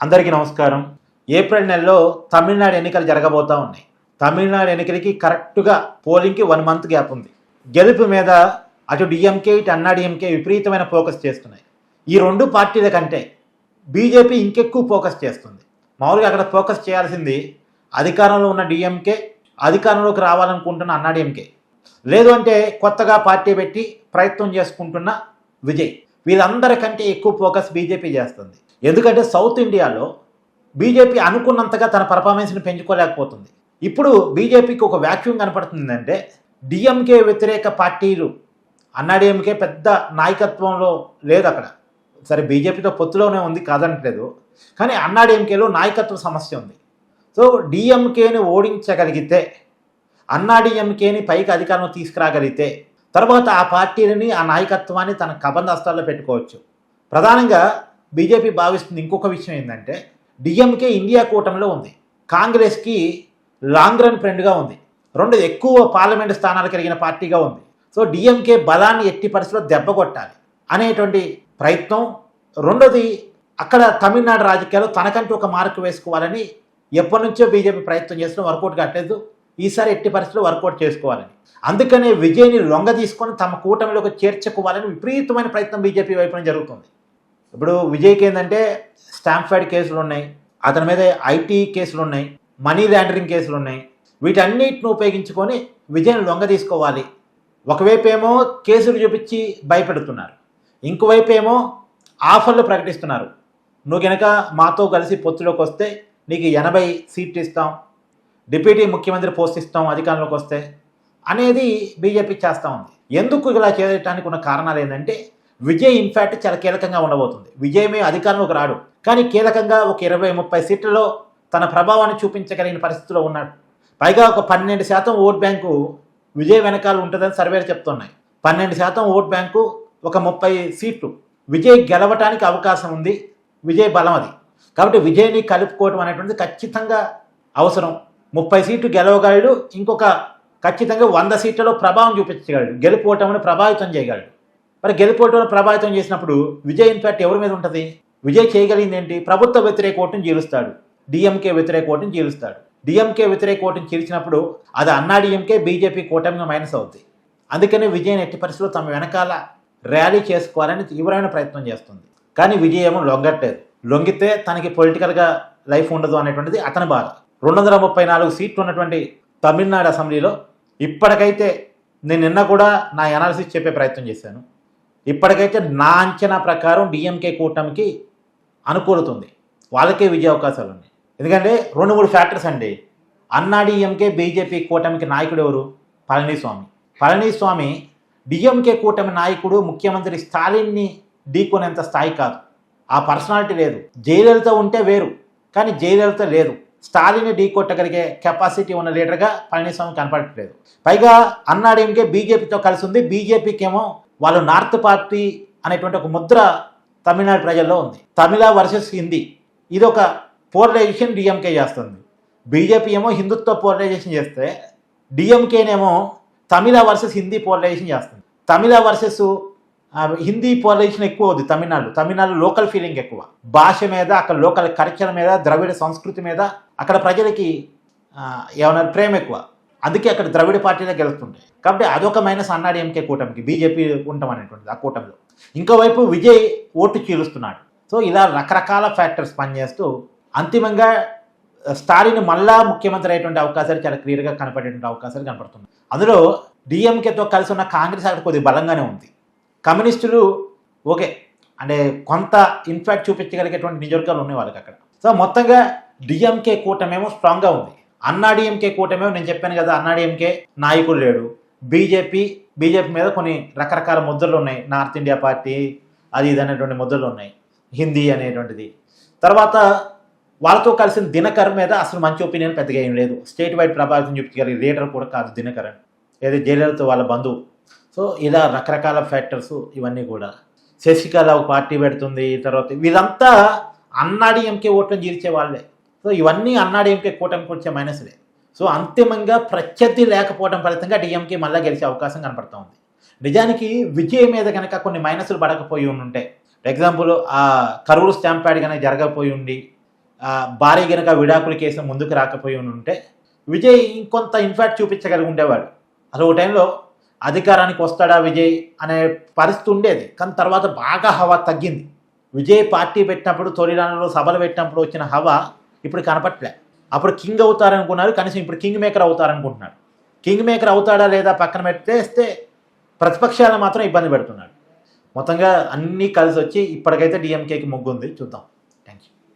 అందరికీ నమస్కారం. ఏప్రిల్ నెలలో తమిళనాడు ఎన్నికలు జరగబోతా ఉన్నాయి. తమిళనాడు ఎన్నికలకి కరెక్ట్గా పోలింగ్కి 1 మంత్ గ్యాప్ ఉంది. గెలుపు మీద అటు డిఎంకే ఇటు అన్నాడీఎంకే విపరీతమైన ఫోకస్ చేస్తున్నాయి. ఈ రెండు పార్టీల కంటే బీజేపీ ఇంకెక్కువ ఫోకస్ చేస్తుంది. మామూలుగా అక్కడ ఫోకస్ చేయాల్సింది అధికారంలో ఉన్న డిఎంకే, అధికారంలోకి రావాలనుకుంటున్న అన్నాడీఎంకే, లేదు అంటే కొత్తగా పార్టీ పెట్టి ప్రయత్నం చేసుకుంటున్న విజయ్, వీళ్ళందరికంటే ఎక్కువ ఫోకస్ బీజేపీ చేస్తుంది. ఎందుకంటే సౌత్ ఇండియాలో బీజేపీ అనుకున్నంతగా తన పర్ఫార్మెన్స్ని పెంచుకోలేకపోతుంది. ఇప్పుడు బీజేపీకి ఒక వ్యాక్యూమ్ కనపడుతుందంటే డిఎంకే వ్యతిరేక పార్టీలు, అన్నాడీఎంకే పెద్ద నాయకత్వంలో లేదు అక్కడ. సరే బీజేపీతో పొత్తులోనే ఉంది కాదనట్లేదు, కానీ అన్నాడీఎంకేలో నాయకత్వ సమస్య ఉంది. సో డిఎంకేని ఓడించగలిగితే, అన్నాడీఎంకేని పైకి అధికారం తీసుకురాగలిగితే తర్వాత ఆ పార్టీలని, ఆ నాయకత్వాన్ని తన కబంధస్తాల్లో పెట్టుకోవచ్చు. ప్రధానంగా బీజేపీ భావిస్తుంది ఇంకొక విషయం ఏంటంటే, డిఎంకే ఇండియా కూటమిలో ఉంది, కాంగ్రెస్కి లాంగ్ రన్ ఫ్రెండ్గా ఉంది, రెండు ఎక్కువ పార్లమెంటు స్థానాలు కలిగిన పార్టీగా ఉంది. సో డిఎంకే బలాన్ని ఎట్టి పరిస్థితిలో దెబ్బ కొట్టాలి అనేటువంటి ప్రయత్నం. రెండోది, అక్కడ తమిళనాడు రాజకీయాలు తనకంటూ ఒక మార్కు వేసుకోవాలని ఎప్పటి నుంచో బీజేపీ ప్రయత్నం చేసిన వర్కౌట్ కావట్లేదు. ఈసారి ఎట్టి పరిస్థితుల్లో వర్కౌట్ చేసుకోవాలని, అందుకనే విజయ్ని లొంగ తీసుకొని తమ కూటమిలోకి చేర్చుకోవాలని విపరీతమైన ప్రయత్నం బీజేపీ వైపున జరుగుతుంది. ఇప్పుడు విజయ్కి ఏంటంటే స్టాంప్ఫర్డ్ కేసులు ఉన్నాయి, అతని మీద ఐటీ కేసులు ఉన్నాయి, మనీ లాండరింగ్ కేసులు ఉన్నాయి. వీటన్నిటిని ఉపయోగించుకొని విజయ్ని లొంగ తీసుకోవాలి. ఒకవైపు ఏమో కేసులు చూపించి భయపెడుతున్నారు, ఇంకోవైపు ఏమో ఆఫర్లు ప్రకటిస్తున్నారు. నువ్వు కనుక మాతో కలిసి పొత్తులోకి వస్తే నీకు 80 సీట్లు ఇస్తాం, డిప్యూటీ ముఖ్యమంత్రి పోస్ట్ ఇస్తాం అధికారంలోకి వస్తే అనేది బీజేపీ చేస్తూ ఉంది. ఎందుకు ఇలా చేయడానికి ఉన్న కారణాలు ఏంటంటే, విజయ్ ఇన్ఫ్యాక్ట్ చాలా కీలకంగా ఉండబోతుంది. విజయమే అధికారంలోకి రాడు, కానీ కీలకంగా ఒక 20-30 సీట్లలో తన ప్రభావాన్ని చూపించగలిగిన పరిస్థితిలో ఉన్నాడు. పైగా ఒక 12% ఓట్ బ్యాంకు విజయ్ వెనకాల ఉంటుందని సర్వేలు చెప్తున్నాయి. 12% ఓట్ బ్యాంకు, ఒక 30 సీట్లు విజయ్ గెలవటానికి అవకాశం ఉంది. విజయ్ బలం అది. కాబట్టి విజయ్ని కలుపుకోవడం అనేటువంటిది ఖచ్చితంగా అవసరం. 30 సీట్లు గెలవగలడు, ఇంకొక ఖచ్చితంగా 100 సీట్లలో ప్రభావం చూపించగలడు, గెలుపోవటంని ప్రభావితం చేయగలడు. మరి గెలుపోవటంలో ప్రభావితం చేసినప్పుడు విజయ్ ఇన్ఫాక్ట్ ఎవరి మీద ఉంటుంది? విజయ్ చేయగలిగింది ఏంటి? ప్రభుత్వ వ్యతిరేక ఓటును చీలుస్తాడు, డిఎంకే వ్యతిరేక ఓటును చీలుస్తాడు. డిఎంకే వ్యతిరేక ఓటును చీల్చినప్పుడు అది అన్నాడీఎంకే బీజేపీ కూటమిగా మైనస్ అవుతుంది. అందుకని విజయ్ని ఎట్టి పరిస్థితుల్లో తమ వెనకాల ర్యాలీ చేసుకోవాలని తీవ్రమైన ప్రయత్నం చేస్తుంది. కానీ విజయ్ ఏమో లొంగట్లేదు. లొంగితే తనకి పొలిటికల్గా లైఫ్ ఉండదు అనేటువంటిది అతని బాధ. 234 సీట్లు ఉన్నటువంటి తమిళనాడు అసెంబ్లీలో ఇప్పటికైతే, నేను నిన్న కూడా నా అనాలిసిస్ చెప్పే ప్రయత్నం చేశాను, ఇప్పటికైతే నా అంచనా ప్రకారం డిఎంకే కూటమికి అనుకూలతుంది, వాళ్ళకే విజయ అవకాశాలు ఉన్నాయి. ఎందుకంటే 2-3 ఫ్యాక్టర్స్ అండి. అన్నాడీఎంకే బీజేపీ కూటమికి నాయకుడు ఎవరు? పళనిస్వామి. పళనిస్వామి డిఎంకే కూటమి నాయకుడు, ముఖ్యమంత్రి స్టాలిన్ని ఢీకొనేంత స్థాయి కాదు, ఆ పర్సనాలిటీ లేదు. జయలలిత ఉంటే వేరు, కానీ జయలలిత లేదు. స్టాలిన్ని ఢీకొట్టగలిగే కెపాసిటీ ఉన్న లీడర్గా పళనిస్వామి కనపడట్లేదు. పైగా అన్నాడీఎంకే బీజేపీతో కలిసి ఉంది. బీజేపీకి ఏమో వాళ్ళు నార్త్ పార్టీ అనేటువంటి ఒక ముద్ర తమిళనాడు ప్రజల్లో ఉంది. తమిళ వర్సెస్ హిందీ, ఇది ఒక పోలరైజేషన్ డిఎంకే చేస్తుంది. బీజేపీ ఏమో హిందుత్వ పోలరైజేషన్ చేస్తే, డిఎంకేనేమో తమిళ వర్సెస్ హిందీ పోలరైజేషన్ చేస్తుంది. తమిళ వర్సెస్ హిందీ పోలరైజేషన్ ఎక్కువ అవుతుంది తమిళనాడు లోకల్ ఫీలింగ్ ఎక్కువ, భాష మీద, అక్కడ లోకల్ కల్చర్ మీద, ద్రవిడ సంస్కృతి మీద అక్కడ ప్రజలకి ఏమన్నా ప్రేమ ఎక్కువ. అందుకే అక్కడ ద్రవిడ పార్టీలే గెలుస్తుంటాయి. కాబట్టి అదొక మైనస్ అన్నాడీఎంకే కూటమికి, బీజేపీ ఉండటం అనేటువంటిది ఆ కూటమిలో. ఇంకోవైపు విజయ్ ఓటు చీలుస్తున్నాడు. సో ఇలా రకరకాల ఫ్యాక్టర్స్ పనిచేస్తూ అంతిమంగా స్టాలిన్ మళ్ళా ముఖ్యమంత్రి అయ్యేటువంటి అవకాశాలు చాలా క్లియర్గా కనపడేటువంటి అవకాశాలు కనపడుతున్నాయి. అందులో డిఎంకేతో కలిసి ఉన్న కాంగ్రెస్ అక్కడ కొద్దిగా బలంగానే ఉంది. కమ్యూనిస్టులు ఓకే అంటే కొంత ఇన్ఫాక్ట్ చూపించగలిగేటువంటి నిజవర్గాలు ఉన్నాయి వాళ్ళకి అక్కడ. సో మొత్తంగా డిఎంకే కూటమేమో స్ట్రాంగ్గా ఉంది. అన్నాడీఎంకే కూటమేమో నేను చెప్పాను కదా, అన్నాడీఎంకే నాయకుడు లేడు. బీజేపీ మీద కొన్ని రకరకాల ముద్రలు ఉన్నాయి, నార్త్ ఇండియా పార్టీ అది ఇది అనేటువంటి ముద్రలు ఉన్నాయి, హిందీ అనేటువంటిది. తర్వాత వాళ్ళతో కలిసిన దినకర్ మీద అసలు మంచి ఒపీనియన్ పెద్దగా ఏం లేదు. స్టేట్ వైడ్ ప్రభావితం చూపించగలిగే లీడర్ కూడా కాదు దినకర్ అని, ఏదో జయలలిత వాళ్ళ బంధువు. సో ఇలా రకరకాల ఫ్యాక్టర్స్ ఇవన్నీ కూడా. శశికళ ఒక పార్టీ పెడుతుంది, తర్వాత వీళ్ళంతా అన్నాడీఎంకే ఓట్లను చీల్చే వాళ్ళే. సో ఇవన్నీ అన్నాడీఎంకే కూటమికి వచ్చే మైనస్లే. సో అంతిమంగా ప్రత్యర్థి లేకపోవడం ఫలితంగా డిఎంకే మళ్ళీ గెలిచే అవకాశం కనపడుతూ ఉంది. నిజానికి విజయ్ మీద కనుక కొన్ని మైనస్లు పడకపోయి ఉంటే, ఎగ్జాంపుల్ ఆ కరూరు స్టాంప్ ప్యాడ్ కనుక జరగకపోయి ఉండి భార్య గనక విడాకుల కేసు ముందుకు రాకపోయి ఉంటే విజయ్ ఇంకొంత ఇన్ఫాక్ట్ చూపించగలిగి ఉండేవాడు. అసలు ఒక టైంలో అధికారానికి వస్తాడా విజయ్ అనే పరిస్థితి ఉండేది. కానీ తర్వాత బాగా హవా తగ్గింది. విజయ్ పార్టీ పెట్టినప్పుడు తొలినాళ్ళలో సభలు పెట్టినప్పుడు వచ్చిన హవా ఇప్పుడు కనపట్లే. అప్పుడు కింగ్ అవుతారనుకున్నారు, కనీసం ఇప్పుడు కింగ్ మేకర్ అవుతారనుకుంటున్నారు. కింగ్ మేకర్ అవుతాడా లేదా పక్కన పెట్టేస్తే ప్రతిపక్షాలను మాత్రం ఇబ్బంది పెడుతున్నాడు. మొత్తంగా అన్నీ కలిసి వచ్చి ఇప్పటికైతే డిఎంకేకి మొగ్గుంది. చూద్దాం.